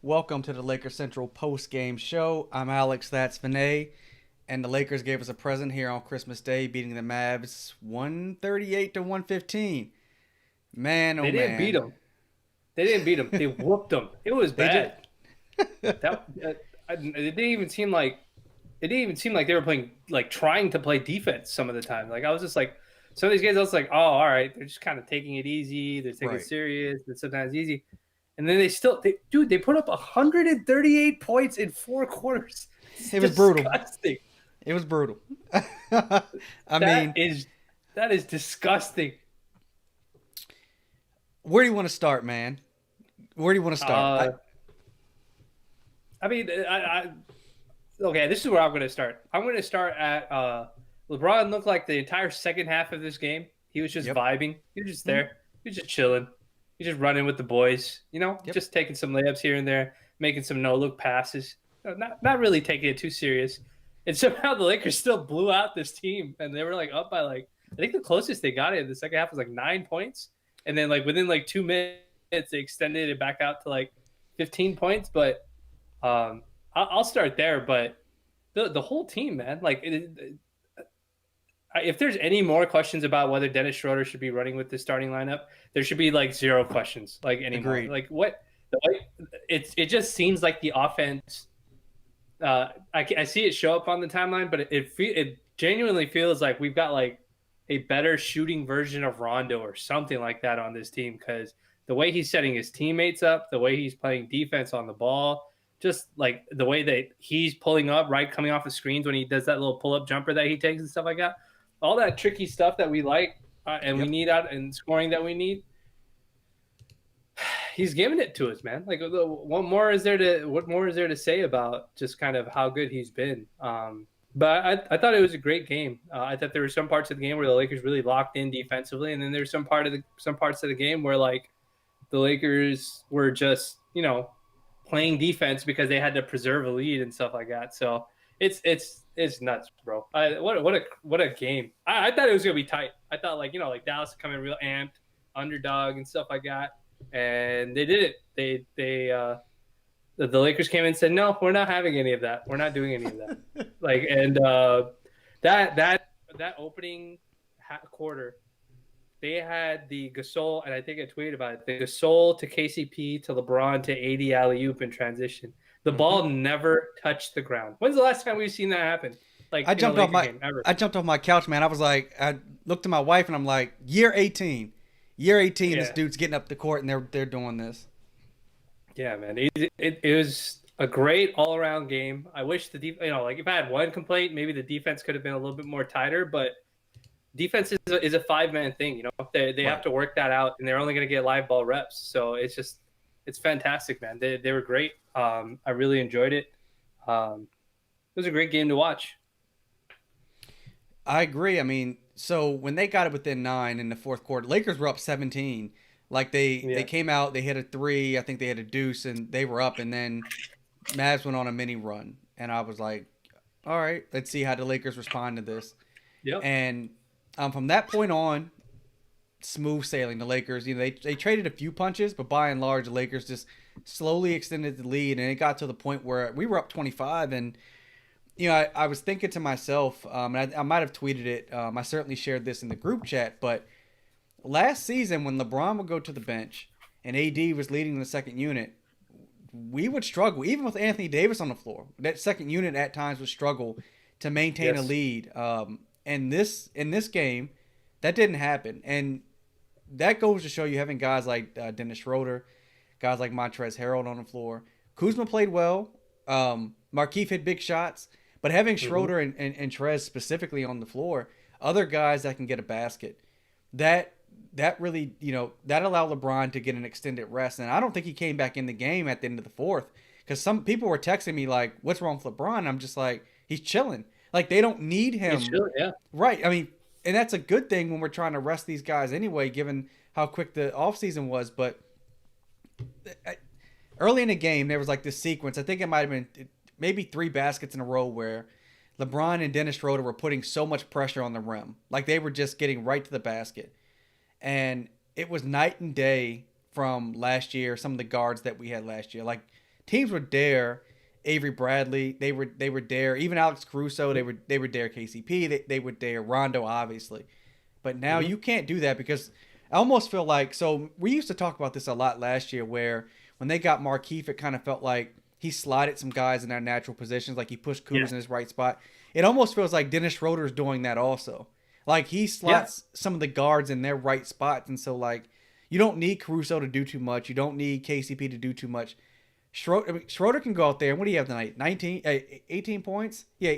Welcome to the Lakers Central Postgame Show. I'm Alex, that's Vinay, and the Lakers gave us a present here on Christmas Day, beating the Mavs 138 to 115. Man, oh They didn't beat man. them. They didn't beat them. They whooped them. It was They did. bad. It didn't even seem like they were playing like trying to play defense some of the time. Like I was just like some of these guys. I was like, oh, all right, they're just kind of taking it easy. They're taking it Right. serious. But sometimes easy. And then they put up 138 points in 4 quarters. It's It was brutal. disgusting. It was brutal. I That mean, is that is disgusting. where do you want to start, man? Where do you want to start? Uh, I mean, okay, this is where I'm going to start. I'm going to start at LeBron looked like the entire second half of this game. He was just Yep. vibing. He was just Mhm. there. He was just chilling. He was just running with the boys, Yep. just taking some layups here and there, making some no-look passes. Not really taking it too serious. And somehow the Lakers still blew out this team, and they were like up by like I think the closest they got it in the second half was like 9 points, and then like within like 2 minutes they extended it back out to like 15 points. But I'll start there. But the whole team, man, like if there's any more questions about whether Dennis Schroeder should be running with the starting lineup, there should be like zero questions, like anymore. Agreed. Like what? It just seems like the offense. I see it show up on the timeline, but it genuinely feels like we've got like a better shooting version of Rondo or something like that on this team, because the way he's setting his teammates up, the way he's playing defense on the ball, just like the way that he's pulling up, right, coming off the screens when he does that little pull up jumper that he takes and stuff like that, all that tricky stuff that we like and we Yep. need out and scoring that we need. He's giving it to us, man. Like, what more is there to say about just kind of how good he's been? But I thought it was a great game. I thought there were some parts of the game where the Lakers really locked in defensively, and then there's some parts of the game where like the Lakers were just playing defense because they had to preserve a lead and stuff like that. So it's nuts, bro. What a game. I thought it was gonna be tight. I thought like Dallas would come in real amped, underdog and stuff like that, and they did it. The Lakers came in and said, no, we're not having any of that. We're not doing any of that. Like, and that opening quarter, they had the Gasol, and I think I tweeted about it, the Gasol to KCP to LeBron to AD alley-oop in transition. The Mhm. ball never touched the ground. When's the last time we've seen that happen? Like I in a jumped off Laker my game ever? I jumped off my couch, man. I looked at my wife and I'm like, year 18. Year 18, this Yeah, dude's getting up the court and they're doing this. yeah, man. It was a great all-around game. I wish like if I had one complaint, maybe the defense could have been a little bit more tighter, but defense is a five-man thing. They have Right. to work that out, and they're only going to get live ball reps. So it's fantastic, man. They were great. I really enjoyed it. It was a great game to watch. I agree. I mean, so when they got it within 9 in the fourth quarter, Lakers were up 17. Like they Yeah. came out, they hit a three, I think they had a deuce and they were up and then Mavs went on a mini run and I was like, all right, let's see how the Lakers respond to this. Yep. And from that point on, smooth sailing. The Lakers, they traded a few punches, but by and large, the Lakers just slowly extended the lead, and it got to the point where we were up 25. And I was thinking to myself, and I might have tweeted it. I certainly shared this in the group chat, but last season when LeBron would go to the bench and AD was leading the second unit, we would struggle, even with Anthony Davis on the floor. That second unit at times would struggle to maintain a Yes. lead. And in this game, that didn't happen, and that goes to show you having guys like Dennis Schroeder, guys like Montrezl Harrell on the floor. Kuzma played well. Markeith hit big shots, but having Hmm. Schroeder and Trez specifically on the floor, other guys that can get a basket, that that really that allowed LeBron to get an extended rest. And I don't think he came back in the game at the end of the fourth because some people were texting me like, "What's wrong with LeBron?" I'm just like, he's chilling. Like they don't need It's him. true. Yeah. Right. I mean, and that's a good thing when we're trying to rest these guys anyway, given how quick the offseason was. But early in the game, there was like this sequence. I think it might have been maybe three baskets in a row where LeBron and Dennis Schroeder were putting so much pressure on the rim. Like they were just getting right to the basket. And it was night and day from last year, some of the guards that we had last year. Like teams would dare Avery Bradley. They were dare even Alex Caruso. They would dare KCP. They would dare Rondo, obviously. But now Hmm. you can't do that because I almost feel like so we used to talk about this a lot last year where when they got Markeith, it kind of felt like he slotted some guys in their natural positions, like he pushed Yeah. Kuz in his right spot. It almost feels like Dennis Schroeder's doing that also. Like he Yeah. slots some of the guards in their right spots, and so like you don't need Caruso to do too much. You don't need KCP to do too much. Schroeder can go out there. And what do you have tonight? 18 points? Yeah,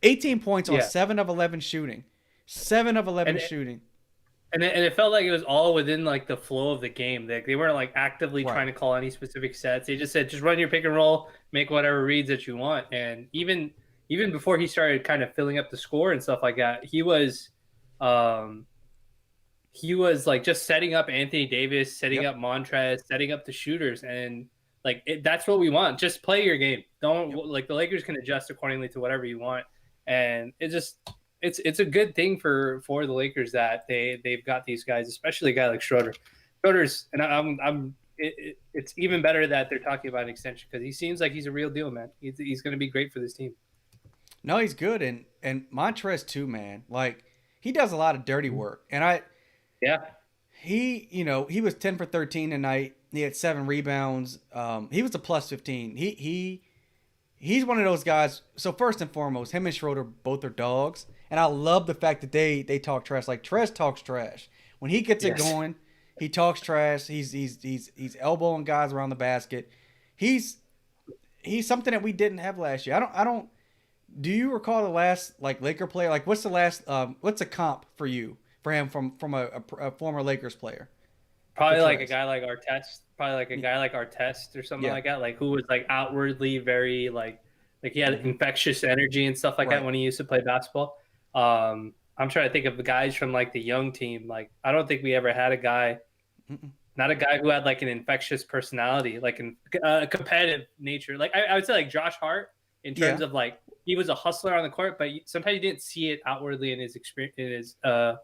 18 points on Yeah. 7 of 11 shooting. 7 of 11 And shooting. it felt like it was all within like the flow of the game. They weren't like actively Right. trying to call any specific sets. They just said just run your pick and roll, make whatever reads that you want. And even before he started kind of filling up the score and stuff like that, um he was like just setting up Anthony Davis, setting Yep. up Montrez, setting up the shooters, and like that's what we want. Just play your game. Don't Yep. like the Lakers can adjust accordingly to whatever you want, and it's a good thing for the Lakers that they've got these guys, especially a guy like Schroeder. Schroeder's and it's even better that they're talking about an extension because he seems like he's a real deal, man. He's going to be great for this team. No, he's good, and Montrez too, man. Like he does a lot of dirty work, and Yeah, he was 10 for 13 tonight. He had 7 rebounds. He was a plus 15. He's one of those guys. So first and foremost, him and Schroeder both are dogs, and I love the fact that they talk trash. Like Trez talks trash when he gets it yes, going. He talks trash. He's elbowing guys around the basket. He's he's something that we didn't have last year. I don't. Do you recall the last like Laker player? Like what's the last? What's a comp for you for him from a former Lakers player for probably like a Trez? guy like Artest, probably like a guy like Artest or something Yeah. like that, like who was like outwardly very like he had Hmm. infectious energy and stuff like that Right. when he used to play basketball. I'm trying to think of the guys from like the young team. Like I don't think we ever had a guy, Mm-mm. not a guy who had like an infectious personality, like a competitive nature. Like I would say like Josh Hart in terms Yeah. of like he was a hustler on the court, but sometimes you didn't see it outwardly in his experience, in his the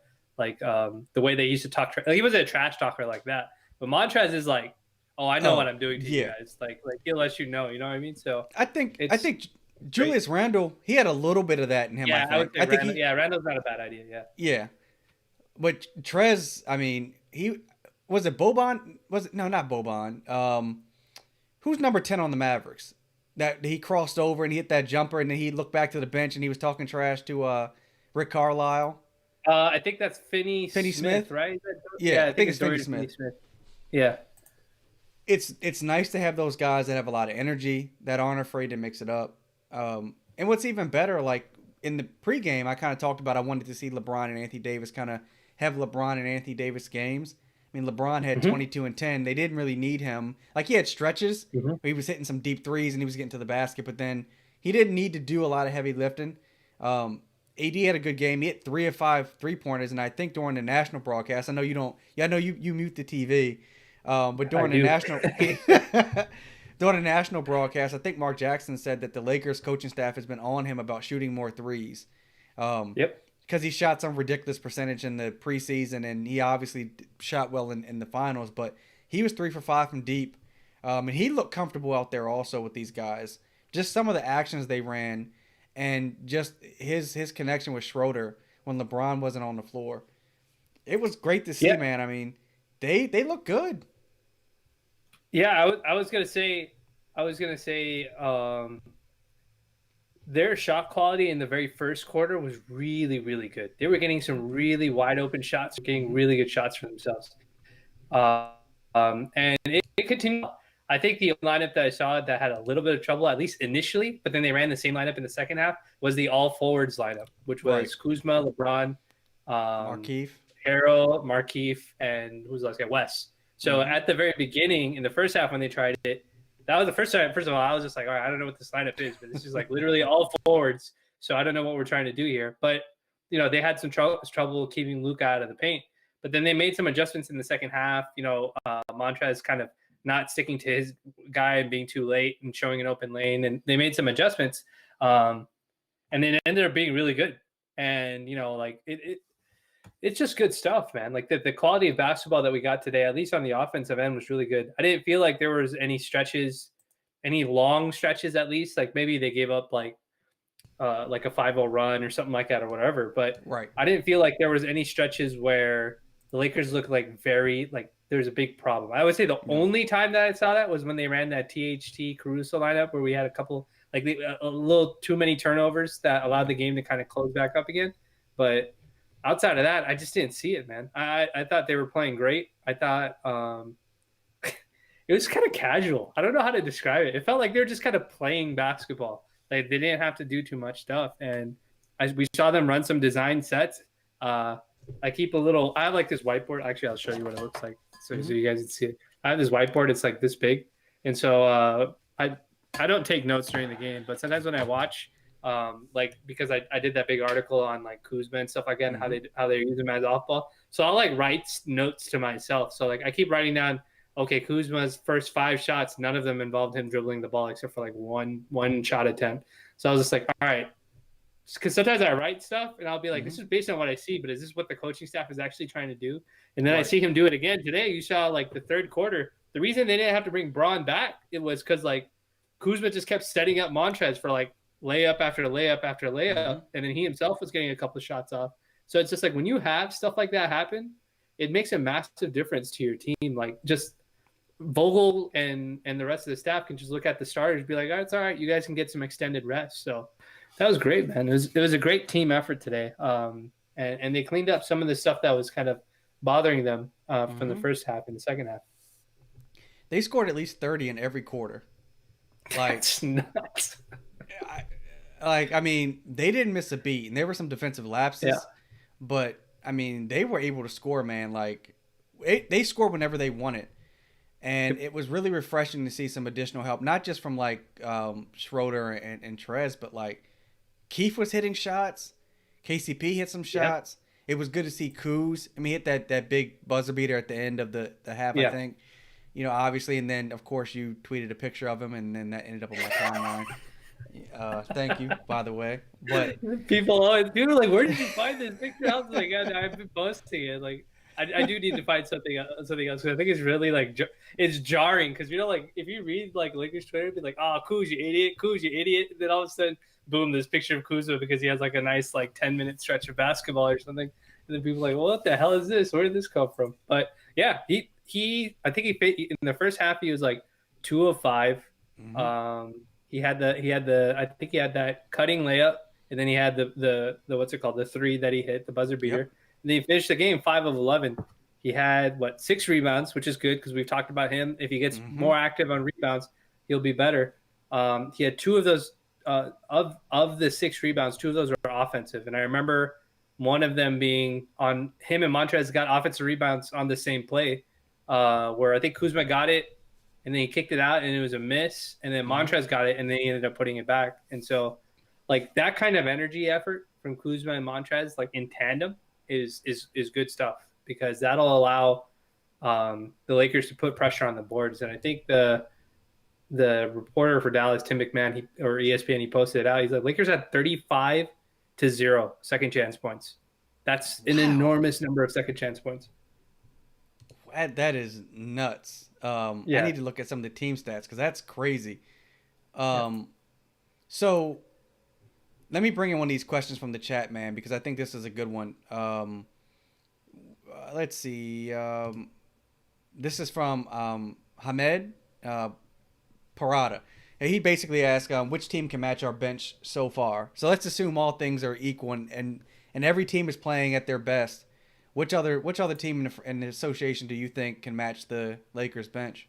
way they used to talk. Like, he was a trash talker like that. But Montrez is like, oh, I know what Oh I'm doing to you yeah. guys. Like he'll let you know. You know what I mean? So I think it's great. Julius Randle he had a little bit of that in him. I Yeah, I would think. say I think Randall. he Yeah, Randall's not a bad idea. Yeah. yeah. But Trez, I mean, he was it Boban? Was it no, not Boban. Who's number 10 on the Mavericks? That he crossed over and he hit that jumper and then he looked back to the bench and he was talking trash to Rick Carlisle. I think that's Finney Finney Smith, Smith? right? Yeah, Yeah, I I think think it's it's Finney Dorian Smith. Finney-Smith. Yeah. It's nice to have those guys that have a lot of energy that aren't afraid to mix it up. And what's even better, like in the pregame, I kind of talked about I wanted to see LeBron and Anthony Davis kind of have LeBron and Anthony Davis games. I mean, LeBron had Hmm. 22 and 10. They didn't really need him. Like he had stretches Hmm. where he was hitting some deep threes and he was getting to the basket, but then he didn't need to do a lot of heavy lifting. AD had a good game. He hit 3 of 5 3-pointers, and I think during the national broadcast, I know you don't. Yeah, I know you mute the TV, but I during the do. national during the national broadcast, I think Mark Jackson said that the Lakers coaching staff has been on him about shooting more threes, Yep. because he shot some ridiculous percentage in the preseason, and he obviously shot well in the finals. But he was 3 for 5 from deep, and he looked comfortable out there also with these guys. Just some of the actions they ran, and just his connection with Schroeder when LeBron wasn't on the floor. It was great to see, Yeah. man. I mean, they look good. Yeah, I was gonna say, their shot quality in the very first quarter was really, really good. They were getting some really wide open shots, getting really good shots for themselves. Uh, and it continued. I think the lineup that I saw that had a little bit of trouble, at least initially, but then they ran the same lineup in the second half, was the all forwards lineup, which Right. was Kuzma, LeBron, um, Markeith. Harrell, Markeith, and who's the last guy? Wes. So Hmm. at the very beginning, in the first half when they tried it, that was the first time. First of all, I was just like, all right, I don't know what this lineup is, but this is like literally all forwards. So I don't know what we're trying to do here. But they had some trouble keeping Luka out of the paint. But then they made some adjustments in the second half. Montrez kind of not sticking to his guy and being too late and showing an open lane, and they made some adjustments. And then it ended up being really good. And like it's just good stuff, man. Like the quality of basketball that we got today, at least on the offensive end, was really good. I didn't feel like there was any stretches any long stretches at least. Like maybe they gave up like a 5-0 run or something like that or whatever. But Right. I didn't feel like there was any stretches where the Lakers looked like very like there's a big problem. I would say the No. only time that I saw that was when they ran that THT Caruso lineup where we had a couple like a little too many turnovers that allowed the game to kind of close back up again. But outside of that, I just didn't see it, man. I thought they were playing great. I thought it was kind of casual. I don't know how to describe it. It felt like they were just kind of playing basketball. Like they didn't have to do too much stuff. And we saw them run some design sets. I keep a little. I have like this whiteboard. Actually, I'll show you what it looks like so you guys can see it. I have this whiteboard. It's like this big, and so I don't take notes during the game, but sometimes when I watch, like because I did that big article on like Kuzma and stuff like that, and how they use him as off ball. So I'll like write notes to myself. So like I keep writing down. Okay, Kuzma's first 5 shots, none of them involved him dribbling the ball except for like one shot attempt. So I was just like, all right. Because sometimes I write stuff and I'll be like, this is based on what I see, but is this what the coaching staff is actually trying to do? And then I see him do it again today. You saw like the third quarter. The reason they didn't have to bring Braun back, it was because like Kuzma just kept setting up Montrez for like layup after layup after layup, and then he himself was getting a couple of shots off. So it's just like when you have stuff like that happen, it makes a massive difference to your team. Like just Vogel and the rest of the staff can just look at the starters and be like, oh, it's all right. You guys can get some extended rest. So that was great, man. It was a great team effort today. And they cleaned up some of the stuff that was kind of bothering them from the first half and the second half. They scored at least 30 in every quarter. Like, that's nuts. I mean, they didn't miss a beat, and there were some defensive lapses, but I mean, they were able to score, man. Like, they scored whenever they wanted. And it was really refreshing to see some additional help, not just from like Schroeder and Trez, but like Keith was hitting shots. KCP hit some shots. It was good to see Kuz. I mean, hit that big buzzer beater at the end of the half, I think. You know, obviously, and then of course you tweeted a picture of him, and then that ended up on my timeline. Thank you, by the way. But people are like, where did you find this picture? I was like, I've been posting it. Like, I do need to find something else because I think it's really like it's jarring because like if you read like Lakers Twitter, it'd be like, oh, Kuz, you idiot, Kuz, you idiot. And then all of a sudden, boom, this picture of Kuzma because he has like a nice like 10-minute stretch of basketball or something. And then people are like, well, what the hell is this? Where did this come from? But yeah, I think in the first half he was like 2 of 5. He had I think he had that cutting layup, and then he had the what's it called, the 3 that he hit, the buzzer beater. And then he finished the game 5 of 11. He had 6 rebounds, which is good because we've talked about him. If he gets more active on rebounds, he'll be better. He had 2 of those of the 6 rebounds. 2 of those were offensive, and I remember one of them being on him and Montrez got offensive rebounds on the same play, where I think Kuzma got it, and then he kicked it out, and it was a miss, and then Montrez got it, and then he ended up putting it back. And so, like that kind of energy effort from Kuzma and Montrez, like in tandem, is good stuff because that'll allow the Lakers to put pressure on the boards. And I think the reporter for Dallas, Tim McMahon, or ESPN, he posted it out. He's like, Lakers had 35-0 second chance points. That's an enormous number of second chance points. That is nuts. I need to look at some of the team stats because that's crazy. So let me bring in one of these questions from the chat, man, because I think this is a good one. Let's see. This is from Hamed Parada. And he basically asked, which team can match our bench so far? So let's assume all things are equal and every team is playing at their best. Which other team in the association do you think can match the Lakers bench?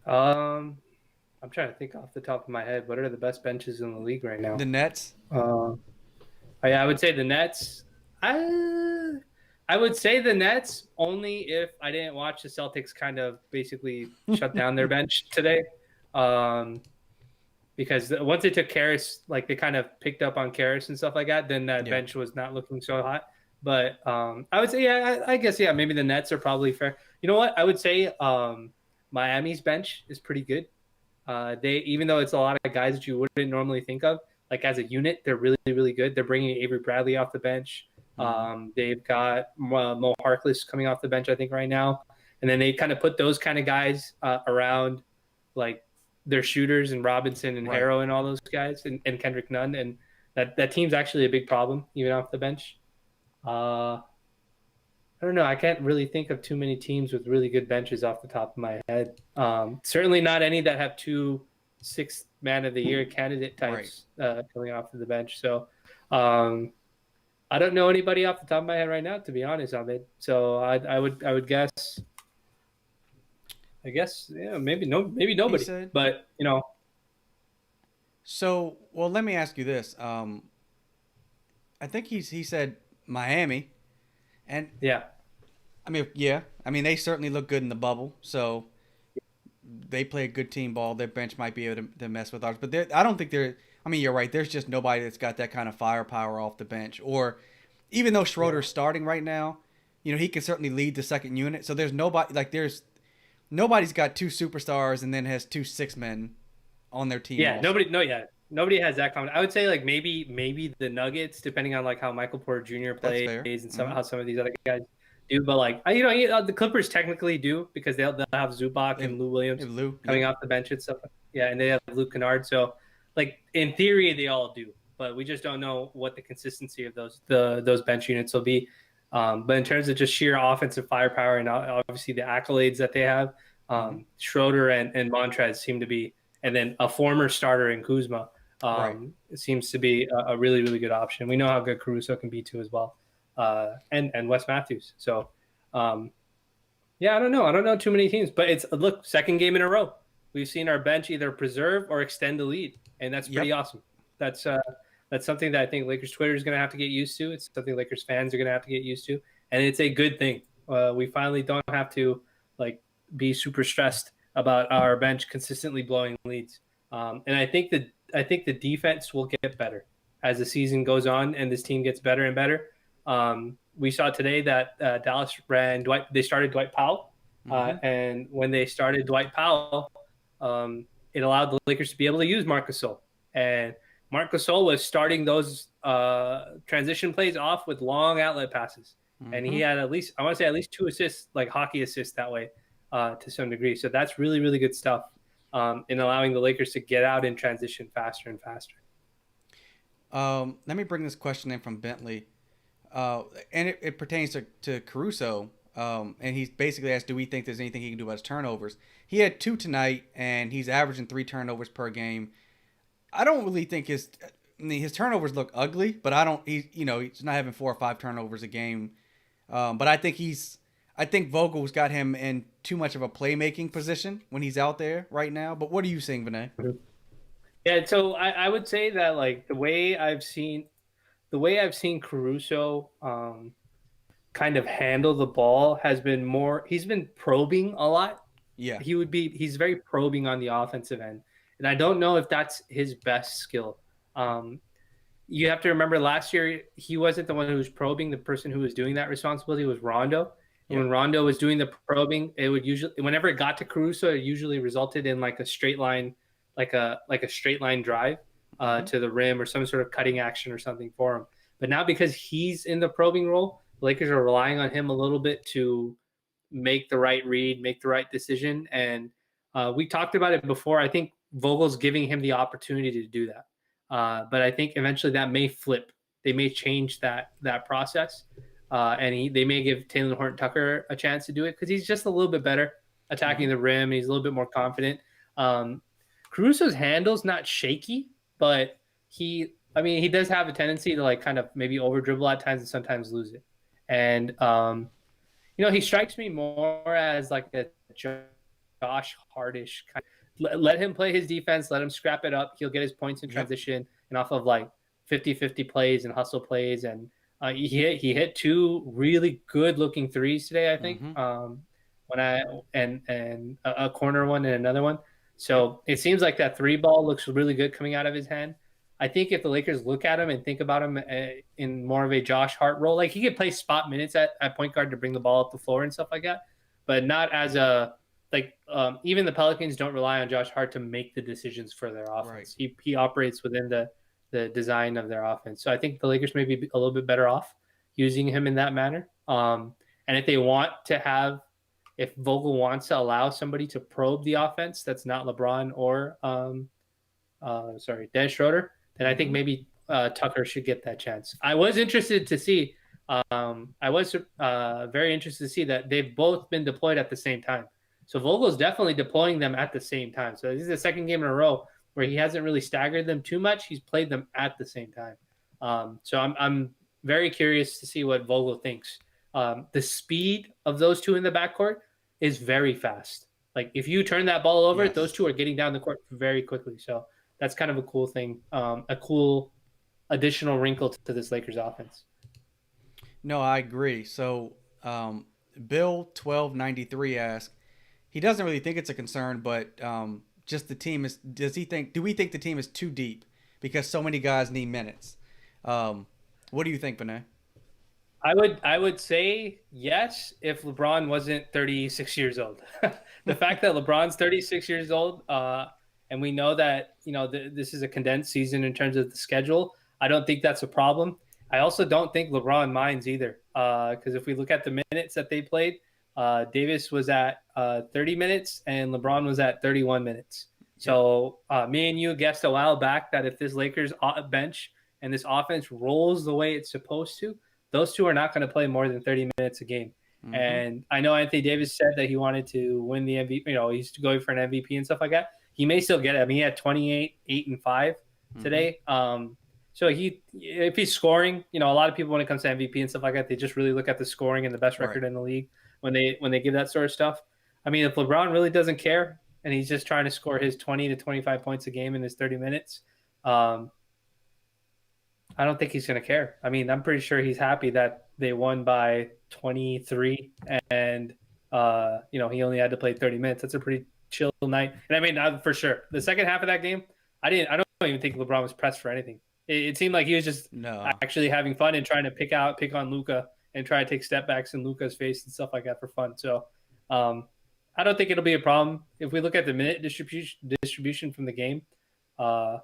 I'm trying to think off the top of my head. What are the best benches in the league right now? The Nets? I would say the Nets. I would say the Nets only if I didn't watch the Celtics kind of basically shut down their bench today. Because once they took Karras, like they kind of picked up on Karras and stuff like that, then that bench was not looking so hot. But I would say, I guess, maybe the Nets are probably fair. You know what? I would say Miami's bench is pretty good. They, even though it's a lot of guys that you wouldn't normally think of, like as a unit, they're really, really good. They're bringing Avery Bradley off the bench. They've got Mo Harkless coming off the bench, I think, right now. And then they kind of put those kind of guys around like their shooters and Robinson and Right. Harrow and all those guys and Kendrick Nunn, and that team's actually a big problem even off the bench. I don't know. I can't really think of too many teams with really good benches off the top of my head. Certainly not any that have two sixth man of the year candidate Right. types coming off of the bench. So um, I don't know anybody off the top of my head right now, to be honest, Ahmed. So I would guess. I guess yeah, maybe He nobody. said. But So, well, let me ask you this. I think he said Miami, and yeah, I mean, yeah, I mean they certainly look good in the bubble. So they play a good team ball. Their bench might be able to mess with ours, but I don't think they're. I mean, you're right. There's just nobody that's got that kind of firepower off the bench. Or even though yeah. Schroeder's starting right now, he can certainly lead the second unit. So there's nobody nobody's got two superstars and then has two six men on their team Yeah, also. nobody has that comment. I would say like maybe the Nuggets, depending on like how Michael Porter Jr. That's plays fair. and Hmm. how some of these other guys do. But like the Clippers technically do because they'll have Zubac They've, and Lou Williams they've Lou. coming Yep. off the bench and stuff. Yeah, and they have Luke Kennard. So like in theory they all do, but we just don't know what the consistency of those bench units will be. But in terms of just sheer offensive firepower and obviously the accolades that they have, Hmm. Schroeder and Montrez seem to be, and then a former starter in Kuzma Right. it seems to be a really really good option. We know how good Caruso can be too as well, and Wes Matthews. So um, yeah, I don't know too many teams, but it's look second game in a row. We've seen our bench either preserve or extend the lead, and that's pretty Yep. awesome. That's uh, that's something that I think Lakers Twitter is going to have to get used to. It's something Lakers fans are going to have to get used to, and it's a good thing. We finally don't have to like be super stressed about our bench consistently blowing leads. And I think the defense will get better as the season goes on and this team gets better and better. We saw today that Dallas ran Dwight. They started Dwight Powell, Hmm. and when they started Dwight Powell, it allowed the Lakers to be able to use Marc Gasol. And Marc Gasol was starting those transition plays off with long outlet passes, and he Hmm. had at least I want to say at least two assists, like hockey assists that way, to some degree. So that's really really good stuff in allowing the Lakers to get out in transition faster and faster. Let me bring this question in from Bentley. And it pertains to Caruso. And he's basically asked, do we think there's anything he can do about his turnovers? He had two tonight, and he's averaging three turnovers per game. I don't really think I mean, his turnovers look ugly, but I don't. He's not having four or five turnovers a game. But I think Vogel's got him in too much of a playmaking position when he's out there right now. But what are you saying, Vinay? Yeah, so I would say that like the way I've seen Caruso kind of handle the ball has been more. He's been probing a lot. Yeah. He's very probing on the offensive end, and I don't know if that's his best skill. Um, you have to remember last year he wasn't the one who was probing. The person who was doing that responsibility was Rondo. And when Yep. Rondo was doing the probing, it would usually whenever it got to Caruso, it usually resulted in like a straight line, like a straight line drive Hmm. to the rim or some sort of cutting action or something for him. But now because he's in the probing role, the Lakers are relying on him a little bit to make the right read, make the right decision. And we talked about it before. I think Vogel's giving him the opportunity to do that. But I think eventually that may flip. They may change that process, and they may give Taylor Horton Tucker a chance to do it because he's just a little bit better Hmm. attacking the rim. He's a little bit more confident. Um, Caruso's handle's not shaky, but I mean, he does have a tendency to like kind of maybe over dribble at times and sometimes lose it. And he strikes me more as like a Josh Hardish kind of, let him play his defense, let him scrap it up. He'll get his points in Yep. transition and off of like 50-50 plays and hustle plays. And he hit two really good looking threes today, I think. Hmm. When I and a corner one and another one. Yep. So it seems like that three ball looks really good coming out of his hand. I think if the Lakers look at him and think about him in more of a Josh Hart role, like he could play spot minutes at point guard to bring the ball up the floor and stuff like that, but not as a even the Pelicans don't rely on Josh Hart to make the decisions for their Right. offense. He operates within the design of their offense. So I think the Lakers may be a little bit better off using him in that manner. And if they want to have if Vogel wants to allow somebody to probe the offense that's not LeBron or Dennis Schroeder, then I think Hmm. maybe Tucker should get that chance. I was interested to see. I was very interested to see that they've both been deployed at the same time. So Vogel's definitely deploying them at the same time. So this is the second game in a row where he hasn't really staggered them too much. He's played them at the same time. So I'm very curious to see what Vogel thinks. The speed of those two in the backcourt is very fast. Like if you turn that ball over, those Yes. two are getting down the court very quickly. So that's kind of a cool thing, a cool additional wrinkle to this Lakers offense. No, I agree. So, Bill 1293 asks, he doesn't really think it's a concern, but just the team is. Does he think? Do we think the team is too deep because so many guys need minutes? Um, what do you think, Vinay? I would say yes if LeBron wasn't 36 years old. The fact that LeBron's 36 years old, and we know that this is a condensed season in terms of the schedule, I don't think that's a problem. I also don't think LeBron minds either, because if we look at the minutes that they played, Davis was at 30 minutes and LeBron was at 31 minutes. Yep. So me and you guessed a while back that if this Lakers bench and this offense rolls the way it's supposed to, those two are not going to play more than 30 minutes a game. Mm-hmm. And I know Anthony Davis said that he wanted to win the MVP. He's going for an MVP and stuff like that. He may still get it. I mean, he had 28, 8, and 5 Mm-hmm. today. So if he's scoring, a lot of people when it comes to MVP and stuff like that, they just really look at the scoring and the best Right. record in the league when they give that sort of stuff. I mean, if LeBron really doesn't care and he's just trying to score his 20 to 25 points a game in his 30 minutes, um, I don't think he's going to care. I mean, I'm pretty sure he's happy that they won by 23 and he only had to play 30 minutes. That's a pretty chill night. And I mean, for sure, the second half of that game, I don't even think LeBron was pressed for anything. It seemed like he was just No. actually having fun and trying to pick on Luka and try to take step backs in Luka's face and stuff like that for fun. So, I don't think it'll be a problem if we look at the minute distribution from the game. Uh,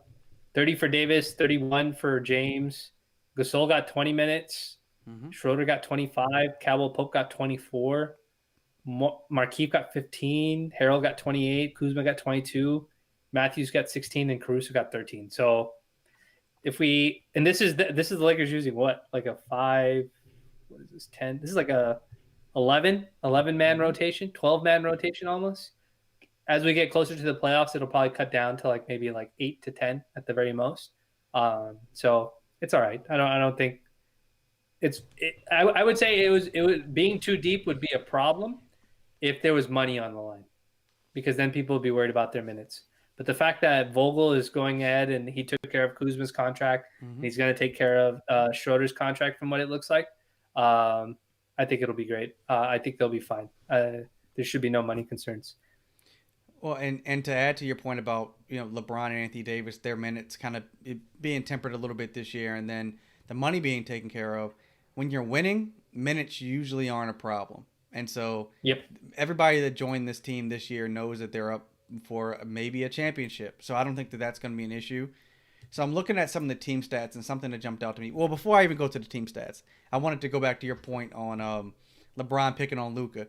30 for Davis, 31 for James. Gasol got 20 minutes. Mm-hmm. Schroeder got 25. Caldwell Pope got 24. Markieff got 15. Harold got 28. Kuzma got 22. Matthews got 16, and Caruso got 13. So this is the Lakers using what, like a 5? What is this, 10? This is like a 11 man Mm-hmm. rotation, 12-man rotation almost. As we get closer to the playoffs, it'll probably cut down to like maybe like 8 to 10 at the very most. So it's all right. I don't think I would say it was being too deep would be a problem if there was money on the line, because then people would be worried about their minutes. But the fact that Vogel is going ahead and he took care of Kuzma's contract and Mm-hmm. he's going to take care of Schroeder's contract from what it looks like, I think it'll be great. I think they'll be fine. There should be no money concerns. Well, and to add to your point about LeBron and Anthony Davis, their minutes kind of being tempered a little bit this year, and then the money being taken care of. When you're winning, minutes usually aren't a problem, and so Yep. everybody that joined this team this year knows that they're up for maybe a championship. So I don't think that that's going to be an issue. So I'm looking at some of the team stats and something that jumped out to me. Well, before I even go to the team stats, I wanted to go back to your point on LeBron picking on Luca.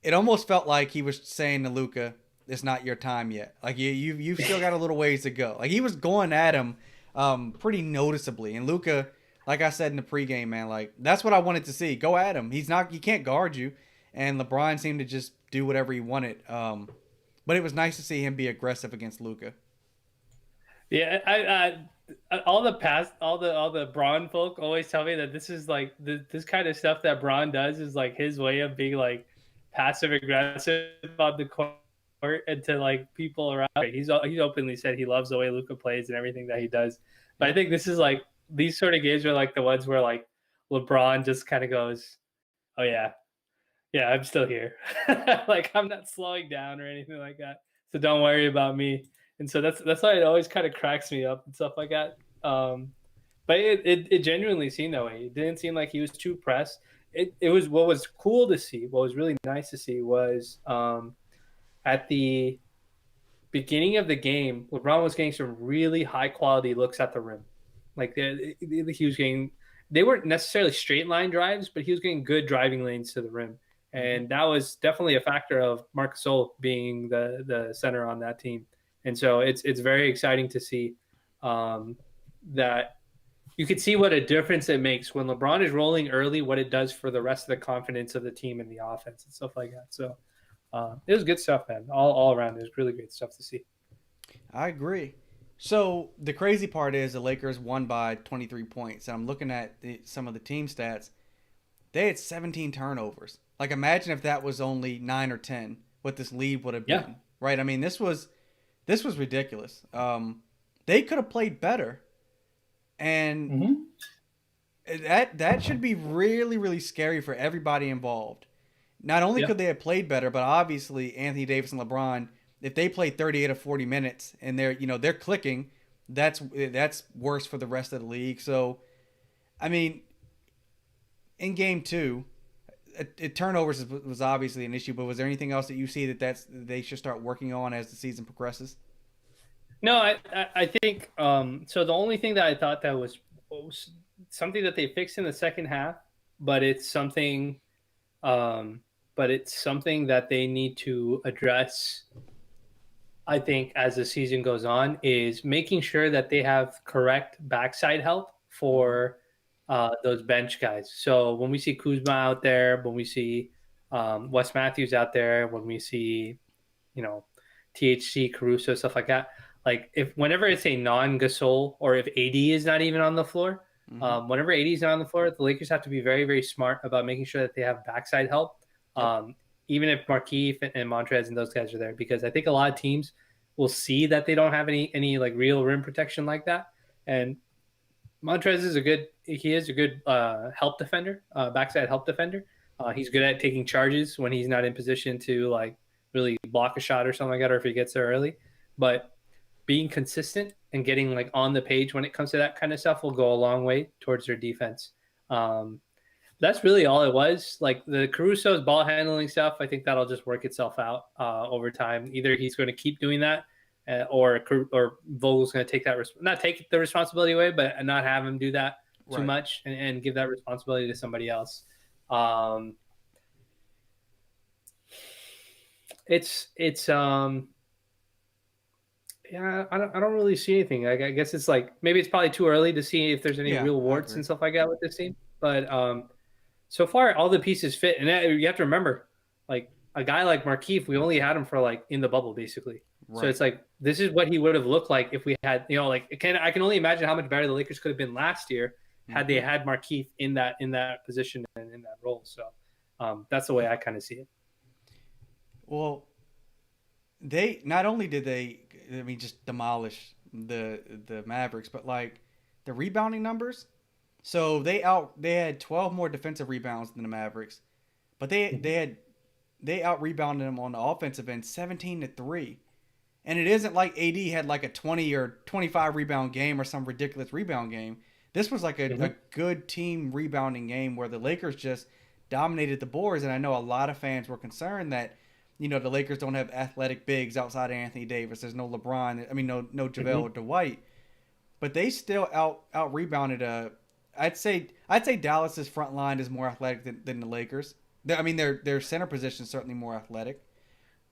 It almost felt like he was saying to Luca, "It's not your time yet. Like you've still got a little ways to go." Like he was going at him pretty noticeably. And Luca, like I said in the pregame, man, like that's what I wanted to see. Go at him. He can't guard you. And LeBron seemed to just do whatever he wanted. But it was nice to see him be aggressive against Luca. Yeah, all the Braun folk always tell me that this is like this kind of stuff that Braun does is like his way of being like passive aggressive on the court and to like people around. He's openly said he loves the way Luka plays and everything that he does. But I Yep. think this is like these sort of games are like the ones where like LeBron just kind of goes, "Oh yeah, yeah, I'm still here. Like I'm not slowing down or anything like that. So don't worry about me." And so that's why it always kind of cracks me up and stuff like that. But it genuinely seemed that way. It didn't seem like he was too pressed. It was what was cool to see. What was really nice to see was at the beginning of the game, LeBron was getting some really high quality looks at the rim. Like he was getting, they weren't necessarily straight line drives, but he was getting good driving lanes to the rim. Mm-hmm. And that was definitely a factor of Marc Gasol being the center on that team. And so it's very exciting to see that you could see what a difference it makes when LeBron is rolling early, what it does for the rest of the confidence of the team and the offense and stuff like that. So it was good stuff, man. All around, it was really great stuff to see. I agree. So the crazy part is the Lakers won by 23 points. And I'm looking at some of the team stats. They had 17 turnovers. Like imagine if that was only 9 or 10, what this lead would have Yeah. been, right? I mean, this was ridiculous. They could have played better, and Mm-hmm. that should be really really scary for everybody involved. Not only Yeah. could they have played better, but obviously Anthony Davis and LeBron, if they play 38 or 40 minutes and they're clicking, that's worse for the rest of the league. So, I mean, in game 2, turnovers was obviously an issue, but was there anything else that you see they should start working on as the season progresses? No, I think so. The only thing that I thought that was something that they fixed in the second half, but it's something um, that they need to address. I think as the season goes on, is making sure that they have correct backside help Mm-hmm. for those bench guys. So when we see Kuzma out there, when we see Wes Matthews out there, when we see you know THC, Caruso, stuff like that. Like if whenever it's a non-Gasol or if AD is not even on the floor, Mm-hmm. whenever AD is not on the floor, the Lakers have to be very very smart about making sure that they have backside help. Yep. Even if Markeith and Montrez and those guys are there, because I think a lot of teams will see that they don't have any like real rim protection like that. And Montrez is a good help defender, backside help defender. He's good at taking charges when he's not in position to like really block a shot or something like that, or if he gets there early. But being consistent and getting like on the page when it comes to that kind of stuff will go a long way towards their defense. Um, that's really all it was. Like the Caruso's ball handling stuff, I think that'll just work itself out over time. Either he's going to keep doing that, or Vogel's going to take that not take the responsibility away, but not have him do that too Right. much and give that responsibility to somebody else. Um, it's yeah, I don't really see anything. I guess it's like maybe it's probably too early to see if there's any Yeah, real I warts agree. and stuff like that with this team. But so far all the pieces fit, and you have to remember, like a guy like Markeith, we only had him for like in the bubble basically. So Right. it's like this is what he would have looked like if we had, like I can only imagine how much better the Lakers could have been last year had they Mm-hmm. had Markeith in that position and in that role. So that's the way I kind of see it. Well, they not only did they, I mean, just demolish the Mavericks, but like the rebounding numbers. So they had 12 more defensive rebounds than the Mavericks, but they out rebounded them on the offensive end 17-3. And it isn't like AD had like a 20 or 25 rebound game or some ridiculous rebound game. This was like a Mm-hmm. good team rebounding game where the Lakers just dominated the boards. And I know a lot of fans were concerned that, the Lakers don't have athletic bigs outside of Anthony Davis. There's no LeBron. I mean, no JaVale Mm-hmm. or Dwight. But they still out rebounded. I'd say Dallas's front line is more athletic than the Lakers. I mean, their center position is certainly more athletic.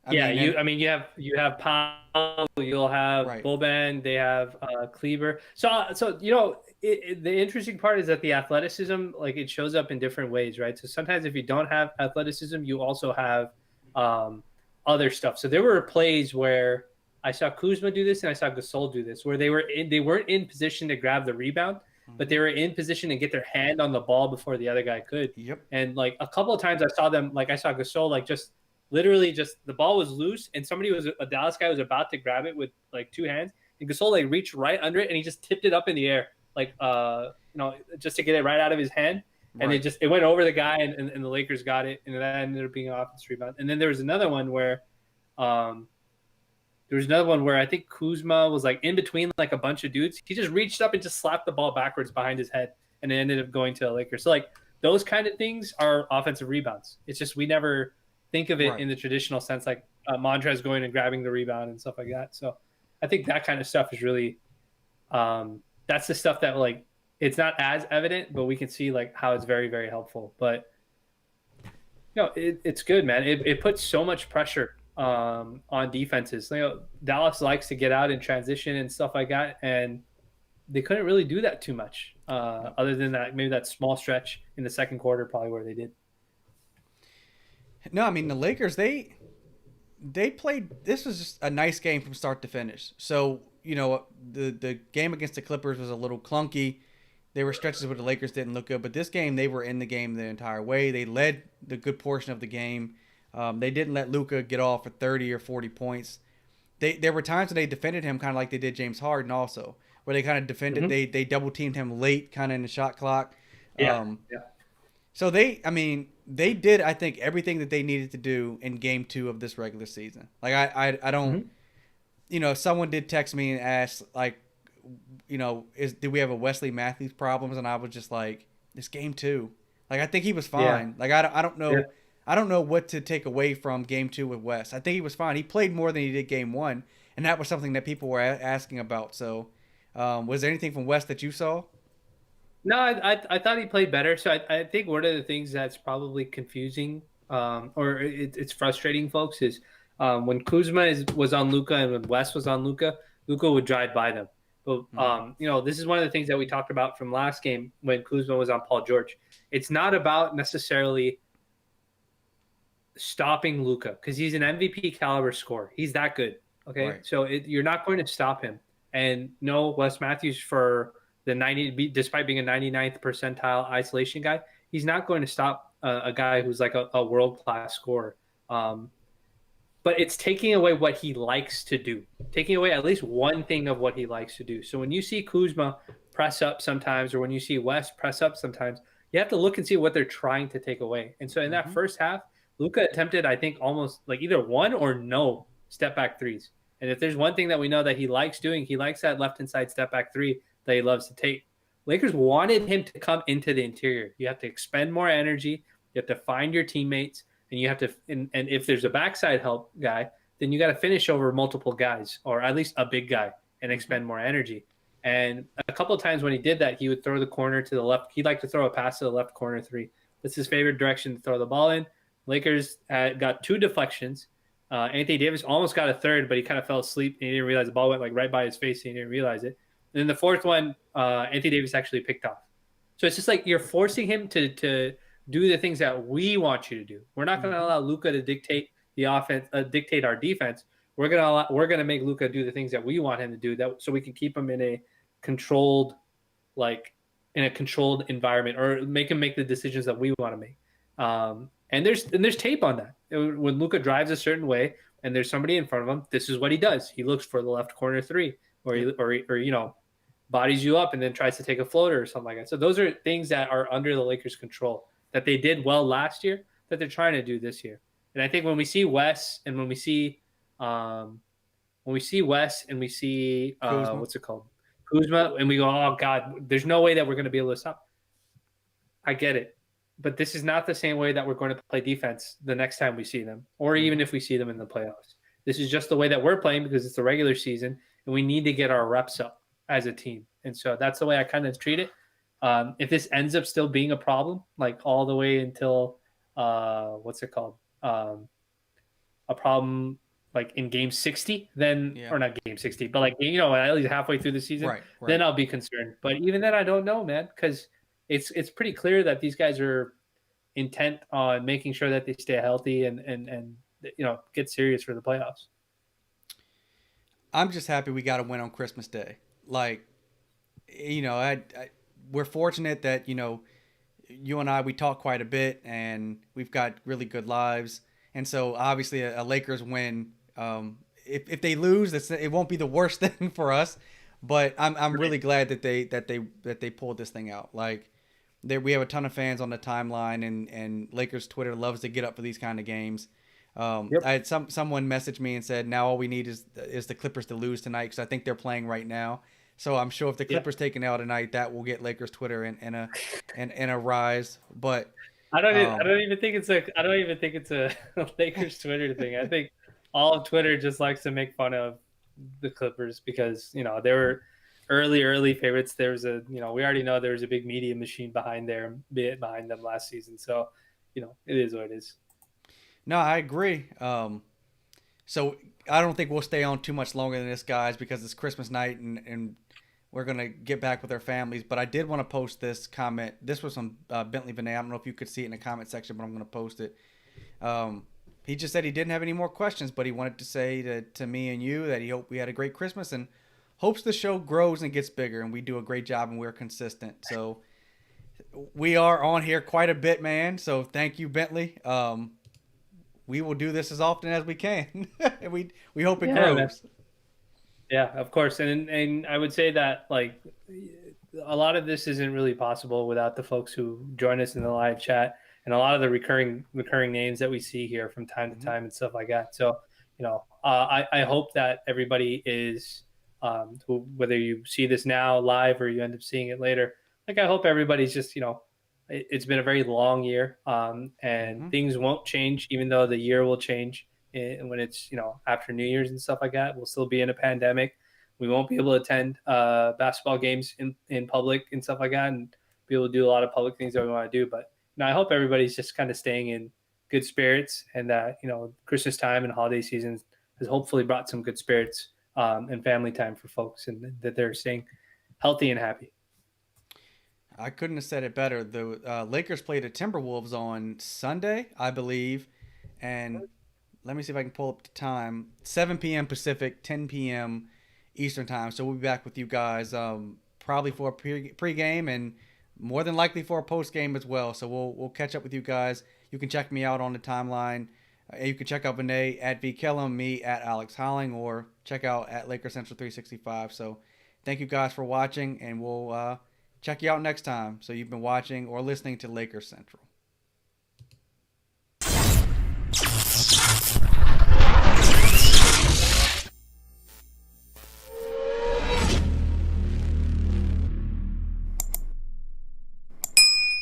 I Yeah, mean, and I mean, you have Powell, you'll have right. Boban, they have Kleber. So the interesting part is that the athleticism, like it shows up in different ways, right? So sometimes if you don't have athleticism, you also have um, other stuff. So there were plays where I saw Kuzma do this and I saw Gasol do this, where they weren't in position to grab the rebound, but Mm-hmm. they were in position to get their hand on the ball before the other guy could. Yep. And like a couple of times I saw them, like I saw Gasol like just literally just the ball was loose and somebody was a Dallas guy was about to grab it with like two hands and Gasol like reached right under it and he just tipped it up in the air like just to get it right out of his hand and Right. it went over the guy and the Lakers got it and that ended up being an offensive rebound. And then there was another one where um I think Kuzma was like in between like a bunch of dudes. He just reached up and just slapped the ball backwards behind his head and it ended up going to the Lakers. So like those kind of things are offensive rebounds. It's just we never think of it Right. in the traditional sense, like Montrez going and grabbing the rebound and stuff like that. So I think that kind of stuff is really that's the stuff that like it's not as evident, but we can see like how it's very very helpful. But It's good, man. It puts so much pressure on defenses. Dallas likes to get out in transition and stuff like that, and they couldn't really do that too much. Yep. Other than that, maybe that small stretch in the second quarter, probably where they did. No, I mean the Lakers they played. This was just a nice game from start to finish. So the game against the Clippers was a little clunky. There were stretches where the Lakers didn't look good, but this game they were in the game the entire way. They led the good portion of the game. They didn't let Luka get off for 30 or 40 points. There were times when they defended him kind of like they did James Harden also, where they kind of defended. They double teamed him late, kind of in the shot clock. Yeah, yeah. So they did, I think, everything that they needed to do in game 2 of this regular season. Like I don't, someone did text me and ask like, do we have a Wesley Matthews problems? And I was just like, it's game 2. Like I think he was fine. Yeah. Like I don't know. Yeah. I don't know what to take away from game 2 with Wes. I think he was fine. He played more than he did game 1, and that was something that people were asking about. So, was there anything from Wes that you saw? No, I thought he played better. So I think one of the things that's probably confusing, or it's frustrating, folks, is when Kuzma was on Luka and when Wes was on Luka, Luka would drive by them. But this is one of the things that we talked about from last game when Kuzma was on Paul George. It's not about necessarily stopping Luka because he's an MVP caliber scorer. He's that good. Okay, right. So you're not going to stop him. And no, Wes Matthews for the 90, despite being a 99th percentile isolation guy, he's not going to stop a guy who's like a world-class scorer. But it's taking away what he likes to do, taking away at least one thing of what he likes to do. So when you see Kuzma press up sometimes, or when you see Wes press up sometimes, you have to look and see what they're trying to take away. And so in that first half, Luka attempted, I think, almost like either one or no step back threes. And if there's one thing that we know that he likes doing, he likes that left-hand side step back three that he loves to take. Lakers wanted him to come into the interior. You have to expend more energy. You have to find your teammates, and you have to. And if there's a backside help guy, then you got to finish over multiple guys, or at least a big guy, and expend more energy. And a couple of times when he did that, he would throw the corner to the left. He'd like to throw a pass to the left corner three. That's his favorite direction to throw the ball in. Lakers got 2 deflections. Anthony Davis almost got a third, but he kind of fell asleep and he didn't realize the ball went like right by his face. And he didn't realize it. And then the fourth one, Anthony Davis actually picked off. So it's just like you're forcing him to do the things that we want you to do. We're not going to allow Luka to dictate the offense, dictate our defense. We're gonna make Luka do the things that we want him to do, that so we can keep him in a controlled, environment, or make him make the decisions that we want to make. And there's tape on that. When Luka drives a certain way and there's somebody in front of him, this is what he does. He looks for the left corner three, or bodies you up and then tries to take a floater or something like that. So those are things that are under the Lakers' control that they did well last year that they're trying to do this year. And I think when we see Wes and when we see Wes and we see what's it called, Kuzma, and we go, oh God, there's no way that we're going to be able to stop. I get it. But this is not the same way that we're going to play defense the next time we see them, or even if we see them in the playoffs. This is just the way that we're playing because it's the regular season, and we need to get our reps up as a team. And so that's the way I kind of treat it. If this ends up still being a problem, like all the way until what's it called, a problem like in game 60, then or not game 60, but like at least halfway through the season, right. Then I'll be concerned. But even then, I don't know, man, because it's pretty clear that these guys are intent on making sure that they stay healthy and get serious for the playoffs. I'm just happy we got a win on Christmas Day. Like, we're fortunate that, you and I, we talk quite a bit and we've got really good lives. And so obviously a Lakers win, if they lose, it won't be the worst thing for us, but I'm really glad that they pulled this thing out. Like, we have a ton of fans on the timeline, and Lakers Twitter loves to get up for these kind of games. I had someone message me and said, now all we need is the Clippers to lose tonight, because I think they're playing right now. So I'm sure if the Clippers take an L tonight, that will get Lakers Twitter in a rise. But I don't even think it's a Lakers Twitter thing. I think all of Twitter just likes to make fun of the Clippers because they were early favorites. There was we already know there was a big media machine behind them last season. So it is what it is. No, I agree. So I don't think we'll stay on too much longer than this, guys, because it's Christmas night and we're gonna get back with our families. But I did want to post this comment. This was from Bentley Vinay. I don't know if you could see it in the comment section, but I'm gonna post it. Um, he just said he didn't have any more questions, but he wanted to say to me and you that he hoped we had a great Christmas and hopes the show grows and gets bigger and we do a great job and we're consistent. So we are on here quite a bit, man. So thank you, Bentley. We will do this as often as we can. And we hope it Yeah, man. grows. Yeah, of course. And I would say that like a lot of this isn't really possible without the folks who join us in the live chat and a lot of the recurring names that we see here from time to Mm-hmm. time and stuff like that. So, I hope that everybody is, whether you see this now live or you end up seeing it later, like I hope everybody's just, it's been a very long year, and Mm-hmm. things won't change, even though the year will change when it's, after New Year's and stuff like that. We'll still be in a pandemic. We won't be able to attend basketball games in public and stuff like that, and be able to do a lot of public things that we want to do. But I hope everybody's just kind of staying in good spirits, and that Christmas time and holiday season has hopefully brought some good spirits, and family time for folks, and that they're staying healthy and happy. I couldn't have said it better. The Lakers played the Timberwolves on Sunday, I believe, and let me see if I can pull up the time. 7 p.m. Pacific, 10 p.m. Eastern time. So we'll be back with you guys probably for a pregame and more than likely for a postgame as well. So we'll catch up with you guys. You can check me out on the timeline. You can check out Vinay at VKellum, me at Alex Holling, or check out at Lakers Central 365. So thank you guys for watching, and we'll check you out next time. So you've been watching or listening to Lakers Central.